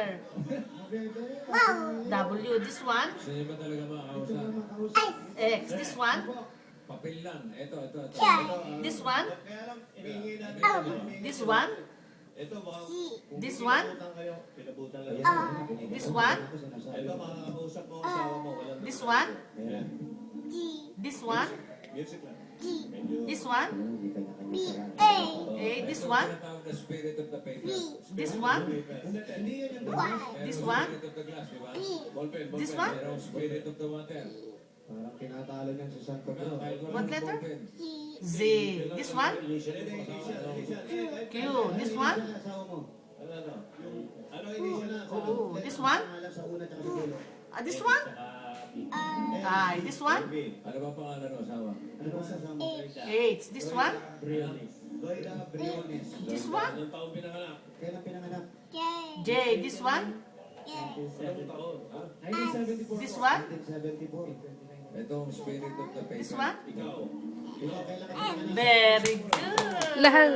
letter? Wow. W. This one? Sino ba talaga makakausap? X. This one? Papel lang. Ito. This one? Kaya lang, hinihingi namin. This one? Ito, baka kung This one? pinabutan kayo, pinabutan lang. This one? Ito, makakausap mo ang asawa mo. Walang This one? Ayan. This one? Music lang. This one? B-A. A. This one? Tinatawag na spirit of the paper. This one? Hindi yan yung This one? Spirit of the glass, di ba? ballpen. This one? Merong spirit of the water. Parang tinatalo niyan si Santo Claus. Kahit walang What letter? ballpen. Z. This one? Q. This one? Asawa mo. Ano initial na? Oh, this one? Pangalan sa una tsaka sa dulo. This one? I. This one? Ano ba pangalan ng asawa? Ano ba sa asawa mo? H. This one? Loida Briones. This one? Anong taong pinanganak? Kailan pinanganak? J. J. This one? Anong taon? Ha? 1974. This one? 1974. Itong spirit of the paper. This one? Ikaw. Ikaw, kailan ka pinanganak? Very good. Lahat.